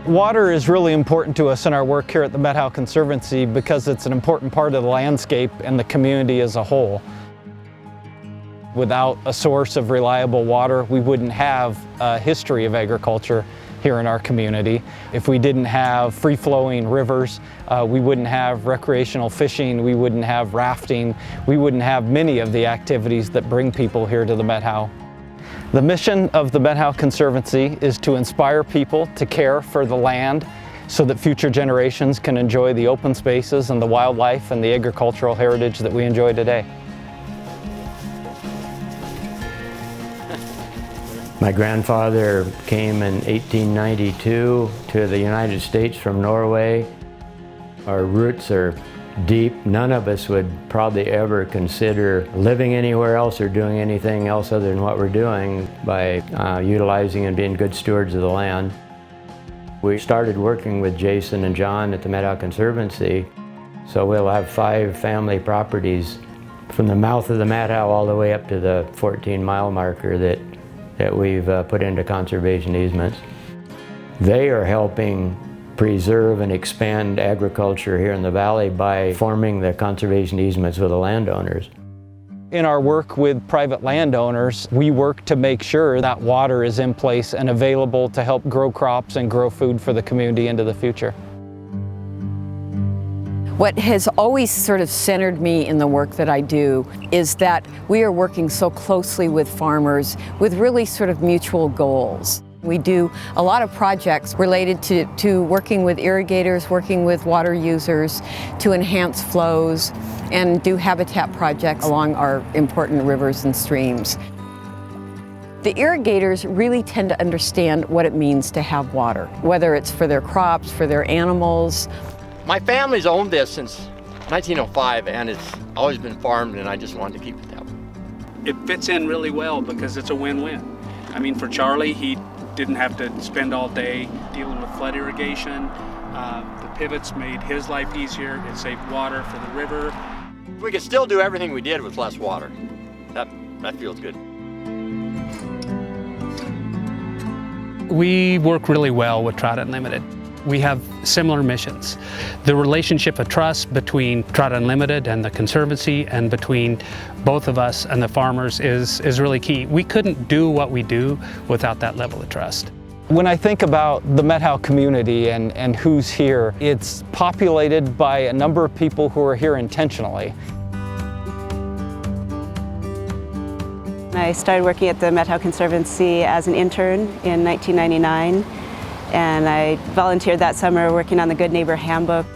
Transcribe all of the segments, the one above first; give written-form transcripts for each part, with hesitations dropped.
Water is really important to us in our work here at the Methow Conservancy because it's an important part of the landscape and the community as a whole. Without a source of reliable water, we wouldn't have a history of agriculture here in our community. If we didn't have free-flowing rivers, we wouldn't have recreational fishing, we wouldn't have rafting, we wouldn't have many of the activities that bring people here to the Methow. The mission of the Methow Conservancy is to inspire people to care for the land so that future generations can enjoy the open spaces and the wildlife and the agricultural heritage that we enjoy today. My grandfather came in 1892 to the United States from Norway. Our roots are deep. None of us would probably ever consider living anywhere else or doing anything else other than what we're doing by utilizing and being good stewards of the land. We started working with Jason and John at the Methow Conservancy, so we'll have 5 family properties from the mouth of the Methow all the way up to the 14-mile marker that we've put into conservation easements. They are helping preserve and expand agriculture here in the valley by forming the conservation easements with the landowners. In our work with private landowners, we work to make sure that water is in place and available to help grow crops and grow food for the community into the future. What has always sort of centered me in the work that I do is that we are working so closely with farmers with really sort of mutual goals. We do a lot of projects related to working with irrigators, working with water users to enhance flows, and do habitat projects along our important rivers and streams. The irrigators really tend to understand what it means to have water, whether it's for their crops, for their animals. My family's owned this since 1905, and it's always been farmed, and I just wanted to keep it that way. It fits in really well because it's a win-win. I mean, for Charlie, he didn't have to spend all day dealing with flood irrigation. The pivots made his life easier. It saved water for the river. We could still do everything we did with less water. That feels good. We work really well with Trout Unlimited. We have similar missions. The relationship of trust between Trout Unlimited and the Conservancy and between both of us and the farmers is really key. We couldn't do what we do without that level of trust. When I think about the Methow community and who's here, it's populated by a number of people who are here intentionally. I started working at the Methow Conservancy as an intern in 1999. And I volunteered that summer working on the Good Neighbor Handbook.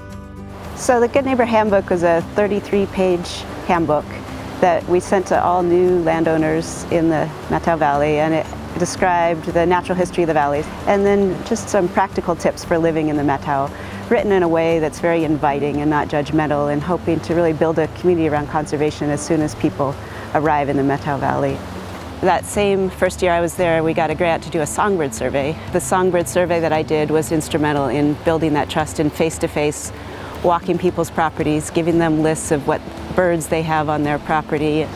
So the Good Neighbor Handbook was a 33-page handbook that we sent to all new landowners in the Methow Valley, and it described the natural history of the valley and then just some practical tips for living in the Methow, written in a way that's very inviting and not judgmental, and hoping to really build a community around conservation as soon as people arrive in the Methow Valley. That same first year I was there, we got a grant to do a songbird survey. The songbird survey that I did was instrumental in building that trust in face-to-face, walking people's properties, giving them lists of what birds they have on their property.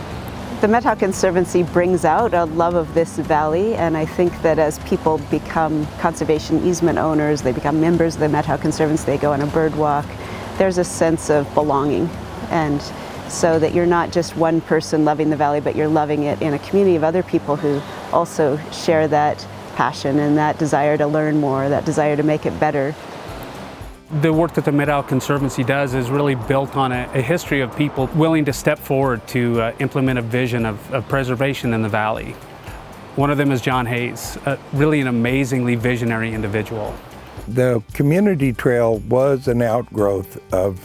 The Methow Conservancy brings out a love of this valley, and I think that as people become conservation easement owners, they become members of the Methow Conservancy, they go on a bird walk, there's a sense of belonging. And so that you're not just one person loving the valley, but you're loving it in a community of other people who also share that passion and that desire to learn more, that desire to make it better. The work that the Methow Conservancy does is really built on a history of people willing to step forward to implement a vision of preservation in the valley. One of them is John Hayes, really an amazingly visionary individual. The community trail was an outgrowth of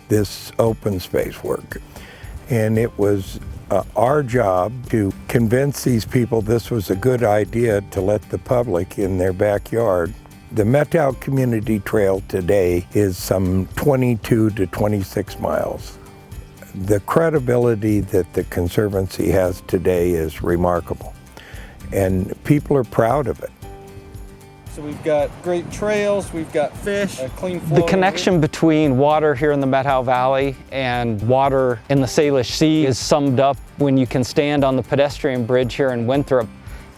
this open space work, and it was our job to convince these people this was a good idea to let the public in their backyard. The Methow Community Trail today is some 22 to 26 miles. The credibility that the Conservancy has today is remarkable, and people are proud of it. So we've got great trails, we've got fish, a clean flow. The connection between water here in the Methow Valley and water in the Salish Sea is summed up when you can stand on the pedestrian bridge here in Winthrop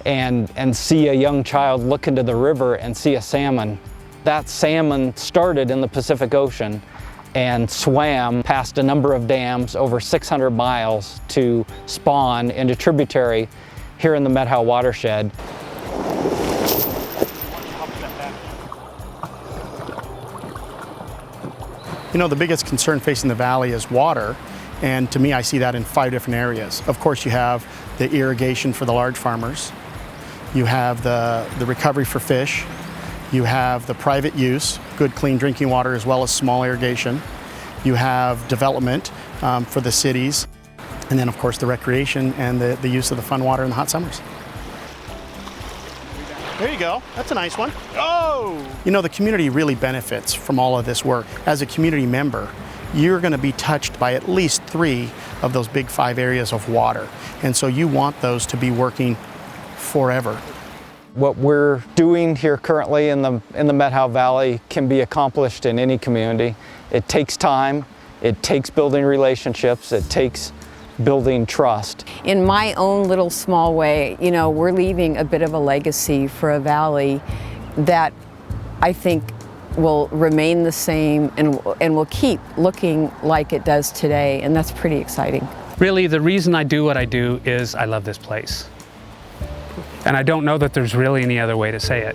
and see a young child look into the river and see a salmon That salmon started in the Pacific Ocean and swam past a number of dams over 600 miles to spawn into tributary here in the Methow watershed. You know, the biggest concern facing the valley is water, and to me I see that in 5 different areas. Of course, you have the irrigation for the large farmers, you have the recovery for fish, you have the private use, good clean drinking water as well as small irrigation, you have development for the cities, and then of course the recreation and the use of the fun water in the hot summers. There you go, that's a nice one. Oh! You know, the community really benefits from all of this work. As a community member, you're going to be touched by at least 3 of those big 5 areas of water. And so you want those to be working forever. What we're doing here currently in the Methow Valley can be accomplished in any community. It takes time, it takes building relationships, it takes building trust. In my own little small way, you know, we're leaving a bit of a legacy for a valley that I think will remain the same and will keep looking like it does today, and that's pretty exciting. Really, the reason I do what I do is I love this place. And I don't know that there's really any other way to say it.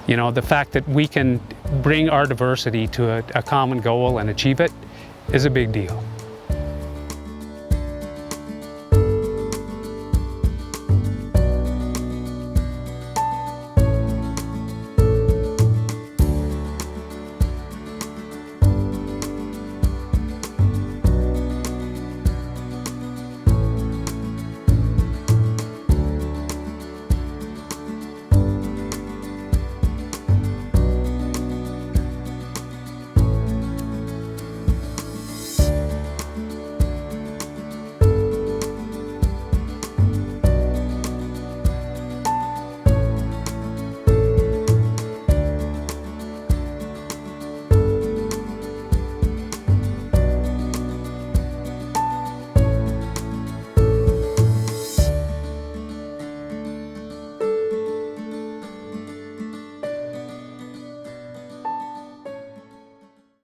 You know, the fact that we can bring our diversity to a common goal and achieve it is a big deal.